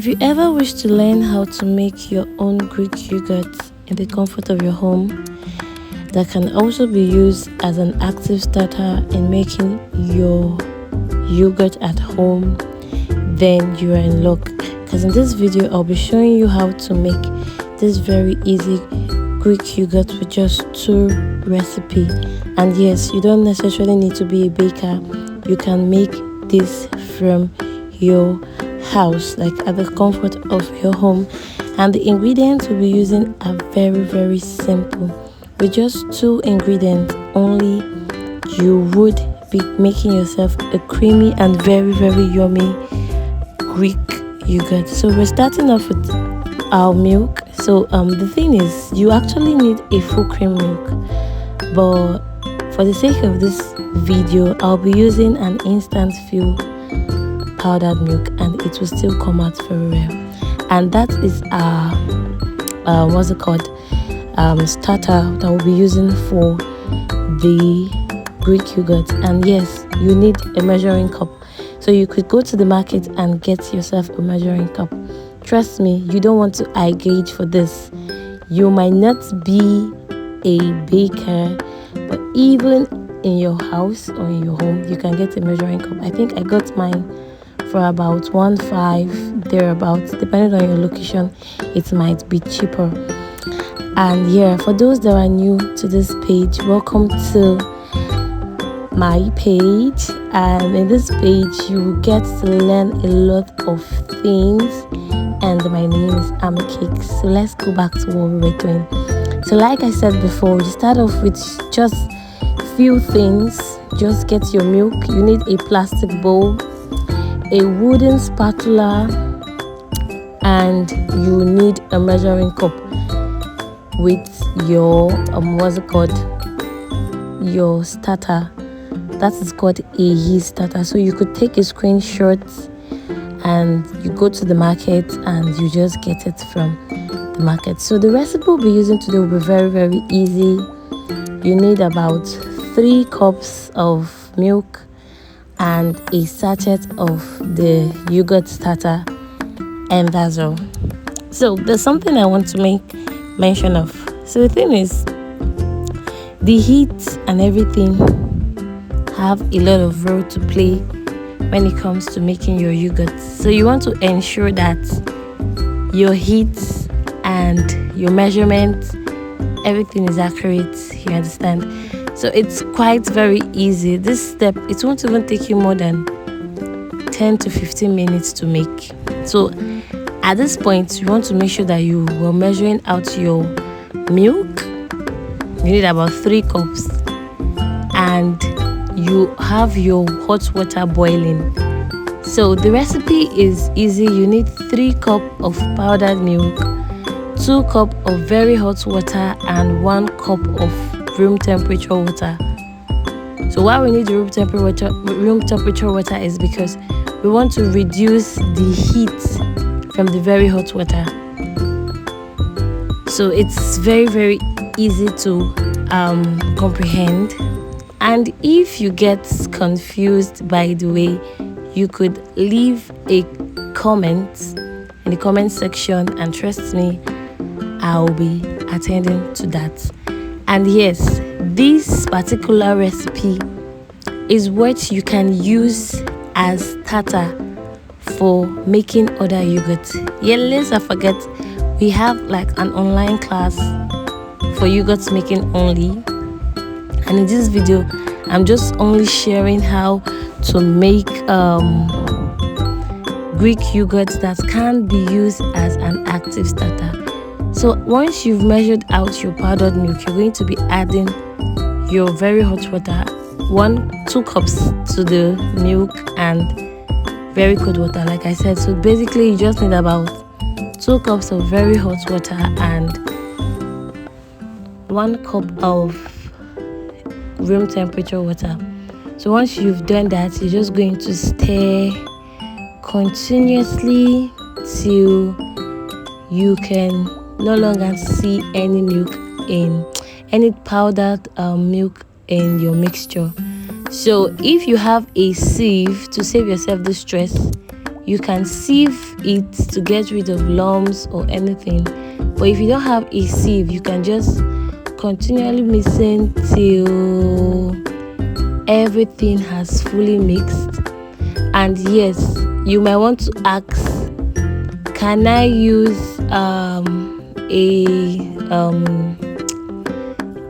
If you ever wish to learn how to make your own Greek yogurt in the comfort of your home, that can also be used as an active starter in making your yogurt at home, then you are in luck. Because in this video, I'll be showing you how to make this very easy Greek yogurt with just 2 recipes. And yes, you don't necessarily need to be a baker. You can make this from your house, like at the comfort of your home. And the ingredients we'll be using are very simple. With just 2 ingredients only, you would be making yourself a creamy and very yummy Greek yogurt. So we're starting off with our milk. So the thing is, you actually need a full cream milk, but for the sake of this video, I'll be using an instant fill powdered milk, and it will still come out very well. And that is our starter that we'll be using for the Greek yogurt. And yes, you need a measuring cup, so you could go to the market and get yourself a measuring cup. Trust me, you don't want to eye gauge for this. You might not be a baker, but even in your house or in your home, you can get a measuring cup. I think I got mine for about 1.5 thereabouts. Depending on your location, it might be cheaper. And yeah, for those that are new to this page, welcome to my page. And in this page, you will get to learn a lot of things. And my name is Ami Cakes. So let's go back to what we were doing. So like I said before, you start off with just few things. Just get your milk. You need a plastic bowl, a wooden spatula, and you need a measuring cup with your your starter. That is called a yeast starter. So you could take a screenshot and you go to the market and you just get it from the market. So the recipe we'll be using today will be very easy. You need about 3 cups of milk and a sachet of the yogurt starter, and that's all. So there's something I want to make mention of. So the thing is, the heat and everything have a lot of role to play when it comes to making your yogurt. So you want to ensure that your heat and your measurement, everything is accurate, you understand? So it's quite very easy. This step, it won't even take you more than 10 to 15 minutes to make. So at this point, you want to make sure that you were measuring out your milk. You need about 3 cups, and you have your hot water boiling. So the recipe is easy. You need 3 cups of powdered milk, 2 cups of very hot water, and 1 cup of room temperature water. So why we need room temperature water is because we want to reduce the heat from the very hot water. So it's very easy to comprehend. And if you get confused by the way, you could leave a comment in the comment section, and trust me, I'll be attending to that. And yes, this particular recipe is what you can use as starter for making other yogurt. Yeah, let's not forget, we have like an online class for yogurt making only. And in this video, I'm just only sharing how to make Greek yogurt that can be used as an active starter. So once you've measured out your powdered milk, you're going to be adding your very hot water, 2 cups to the milk, and very cold water, like I said. So basically, you just need about 2 cups of very hot water and 1 cup of room temperature water. So once you've done that, you're just going to stir continuously till you can no longer see any powdered milk in your mixture. So if you have a sieve, to save yourself the stress, You can sieve it to get rid of lumps or anything, but if you don't have a sieve, you can just continually mixing till everything has fully mixed. And yes, you might want to ask, can I use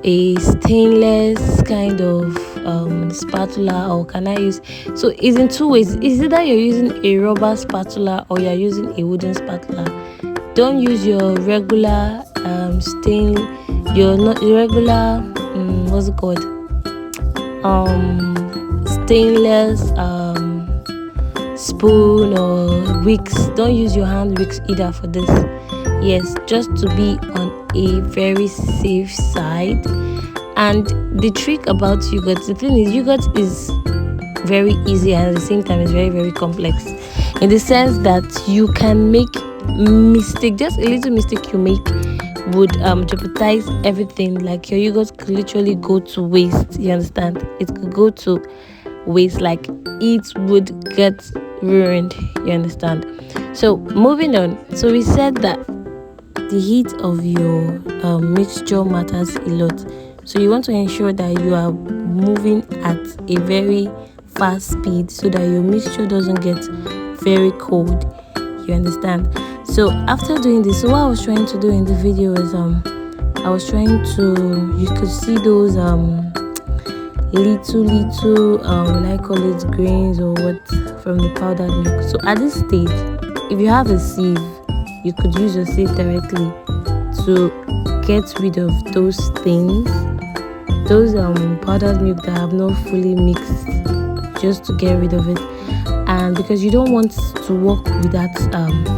a stainless kind of spatula, or can I use, so it's in two ways. It's either you're using a rubber spatula or you're using a wooden spatula. Don't use your regular what's it called, stainless spoon or wicks. Don't use your hand wicks either for this. Yes, just to be on a very safe side. And the trick about yogurt, the thing is, yogurt is very easy and at the same time it's very, very complex, in the sense that you can make mistake. Just a little mistake you make would jeopardize everything. Like your yogurt could literally go to waste. You understand? It could go to waste, like it would get ruined. You understand? So moving on. So we said that the heat of your mixture matters a lot. So you want to ensure that you are moving at a very fast speed so that your mixture doesn't get very cold. You understand? So after doing this, so what I was trying to do in the video is I was trying to, you could see those little will I call it grains or what from the powdered milk. So at this stage, if you have a sieve, you could use your sieve directly to get rid of those things, those powdered milk that have not fully mixed, just to get rid of it. And because you don't want to work with that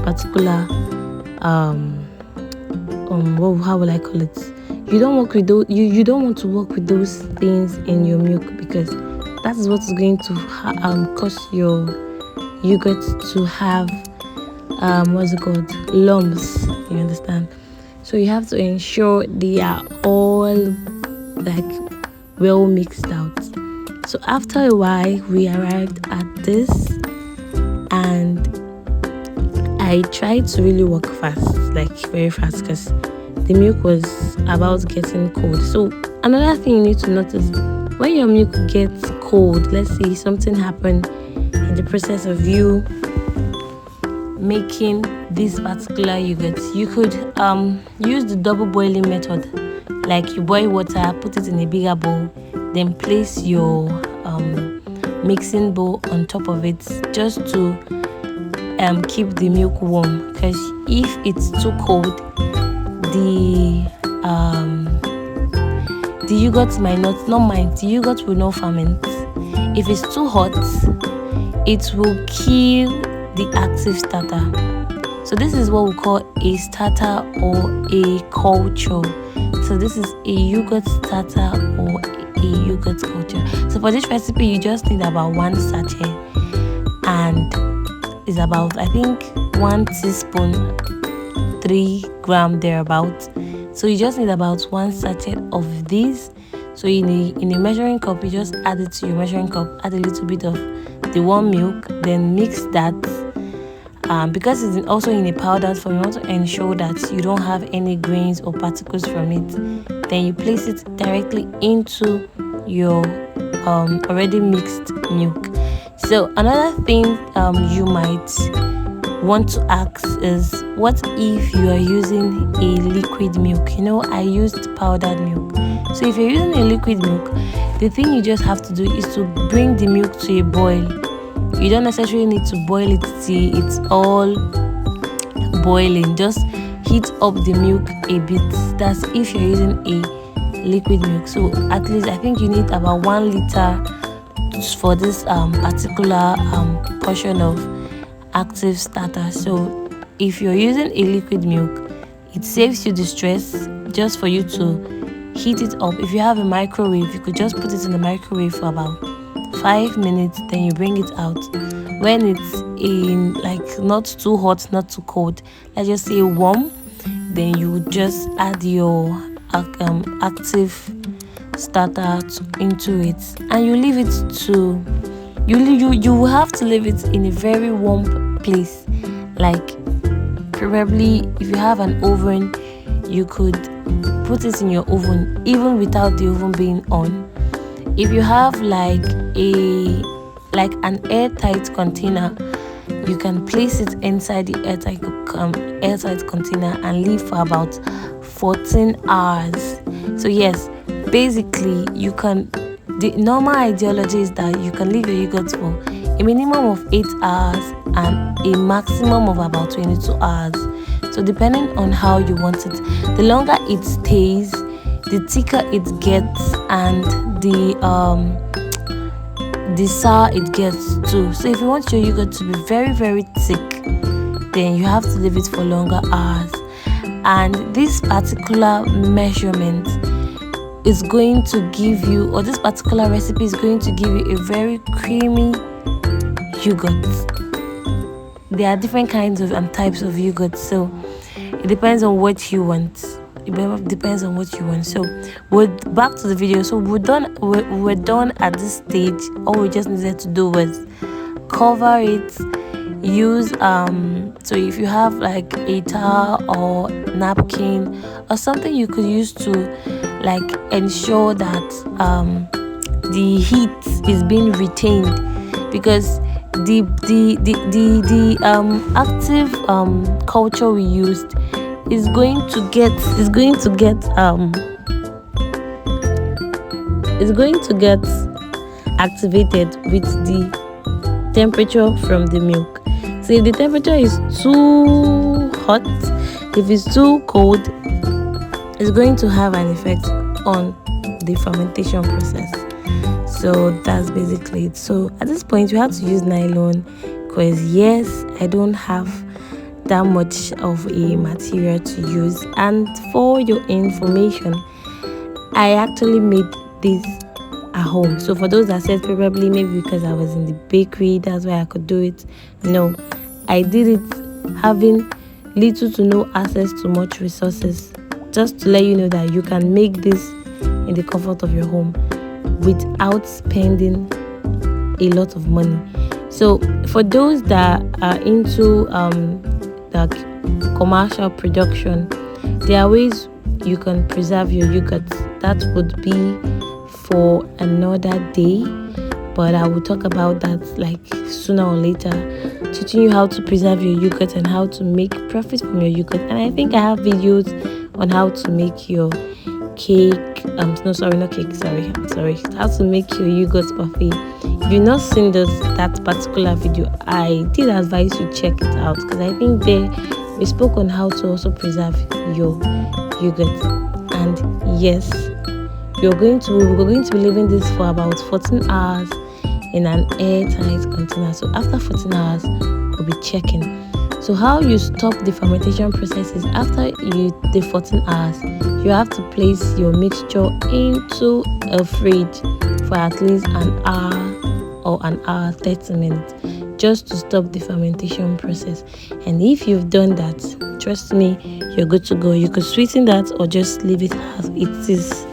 particular how will I call it, you don't work with those, you don't want to work with those things in your milk, because that is what is going to cause your yogurt to have what's it called, lumps. You understand? So you have to ensure they are all like well mixed out. So after a while, we arrived at this, and I tried to really work fast, like very fast, because the milk was about getting cold. So another thing you need to notice, when your milk gets cold, let's say something happened in the process of you making this particular yogurt, you could use the double boiling method. Like you boil water, put it in a bigger bowl, then place your mixing bowl on top of it, just to keep the milk warm. Because if it's too cold, the yogurt might not mind, the yogurt will not ferment. If it's too hot, it will kill the active starter. So this is what we call a starter or a culture. So this is a yogurt starter or a yogurt culture. So for this recipe, you just need about 1 sachet, and it's about, I think, 1 teaspoon, 3 grams thereabout. So you just need about 1 sachet of this. So in a measuring cup, you just add it to your measuring cup, add a little bit of the warm milk, then mix that. Because it's also in a powdered form, you want to ensure that you don't have any grains or particles from it. Then you place it directly into your already mixed milk. So another thing you might want to ask is, what if you are using a liquid milk? You know, I used powdered milk. So if you're using a liquid milk, the thing you just have to do is to bring the milk to a boil. You don't necessarily need to boil it till it's all boiling. Just heat up the milk a bit. That's if you're using a liquid milk. So at least I think you need about 1 liter for this particular portion of active starter. So if you're using a liquid milk, it saves you the stress just for you to heat it up. If you have a microwave, you could just put it in the microwave for about 5 minutes, then you bring it out. When it's in, like, not too hot, not too cold, let's just say warm, then you would just add your active starter into it, and you leave it to, you will have to leave it in a very warm place. Like probably if you have an oven, you could put it in your oven even without the oven being on. If you have like an airtight container, you can place it inside the airtight container and leave for about 14 hours. So yes, basically the normal ideology is that you can leave your yogurt for a minimum of 8 hours and a maximum of about 22 hours. So depending on how you want it, the longer it stays, the thicker it gets, and the sour it gets too. So if you want your yogurt to be very, very thick, then you have to leave it for longer hours. And this particular measurement is going to give you, or this particular recipe is going to give you, a very creamy yogurt. There are different kinds of and types of yogurt, so it depends on what you want. So we're back to the video. So we're done at this stage. All we just needed to do was cover it, use so if you have like a towel or napkin or something, you could use to like ensure that the heat is being retained, because the active culture we used is going to get activated with the temperature from the milk. So if the temperature is too hot, if it's too cold, it's going to have an effect on the fermentation process. So that's basically it. So at this point you have to use nylon, because yes, I don't have that much of a material to use. And for your information, I actually made this at home. So for those that said probably maybe because I was in the bakery, that's why I could do it, no, I did it having little to no access to much resources, just to let you know that you can make this in the comfort of your home without spending a lot of money. So for those that are into the commercial production, there are ways you can preserve your yogurt. That would be for another day, but I will talk about that like sooner or later, teaching you how to preserve your yogurt and how to make profit from your yogurt. And I think I have videos on how to make your cake how to make your yogurt parfait. If you've not seen that particular video, I did advise you check it out, because I think there we spoke on how to also preserve your yogurt. And yes, we're going to be leaving this for about 14 hours in an airtight container. So after 14 hours, we'll be checking. So how you stop the fermentation process is after the 14 hours, you have to place your mixture into a fridge for at least an hour or an hour 30 minutes, just to stop the fermentation process. And if you've done that, trust me, you're good to go. You could sweeten that or just leave it as it is.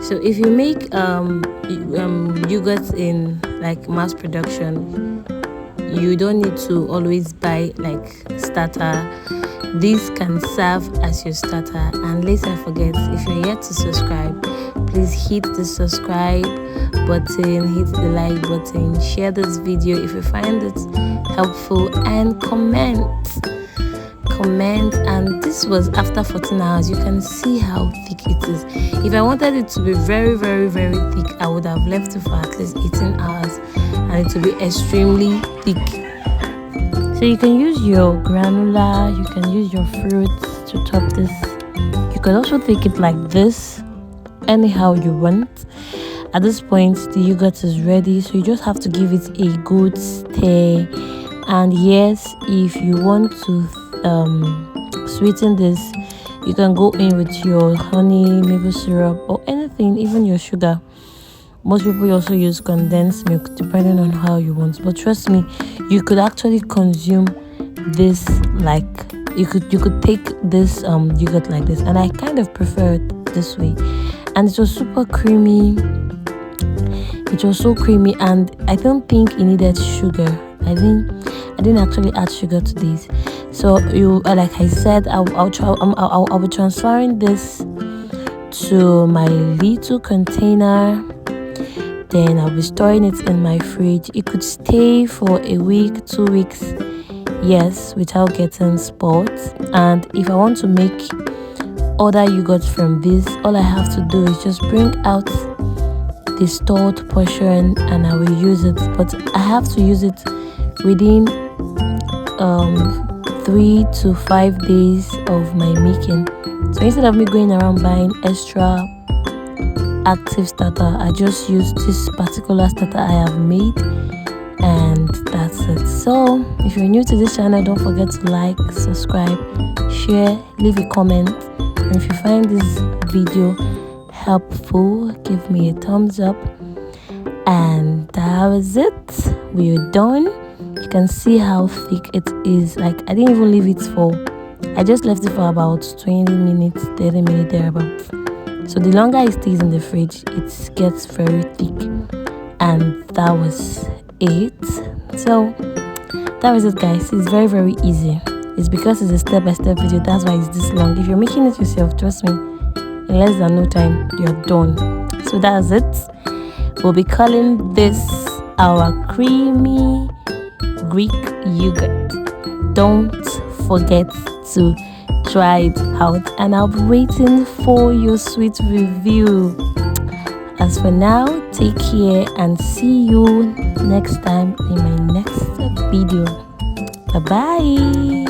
So if you make yogurt in like mass production, you don't need to always buy like starter. This can serve as your starter. And let's not forget, if you're yet to subscribe, please hit the subscribe button, hit the like button, share this video if you find it helpful, and comment. And this was after 14 hours. You can see how thick it is. If I wanted it to be very, very, very thick, I would have left it for at least 18 hours and it will be extremely thick. So you can use your granola, you can use your fruits to top this. You can also take it like this, anyhow you want. At this point, the yogurt is ready, so you just have to give it a good stir. And yes, if you want to sweeten this, you can go in with your honey, maple syrup, or anything, even your sugar. Most people also use condensed milk depending on how you want, but trust me, you could actually consume this like you could take this yogurt like this, and I kind of prefer it this way. And it was super creamy. It was so creamy, and I don't think it needed sugar. I didn't actually add sugar to this. So you like I said, I'll be transferring this to my little container. Then I'll be storing it in my fridge. It could stay for a week, 2 weeks, yes, without getting spots. And if I want to make other yogurt from this, all I have to do is just bring out the stored portion and I will use it. But I have to use it within 3 to 5 days of my making. So instead of me going around buying extra active starter, I just use this particular starter I have made, and that's it. So if you're new to this channel, don't forget to like, subscribe, share, leave a comment, and if you find this video helpful, give me a thumbs up. And that was it. We're done. You can see how thick it is. Like, I didn't even leave it for, I just left it for about 20 minutes, 30 minutes thereabouts. So the longer it stays in the fridge, it gets very thick. And that was it. So that was it, guys. It's very, very easy. It's because it's a step-by-step video, that's why it's this long. If you're making it yourself, trust me, in less than no time you're done. So that's it. We'll be calling this our creamy Greek yogurt. Don't forget to try it out, and I'll be waiting for your sweet review. As for now, take care and see you next time in my next video. Bye bye.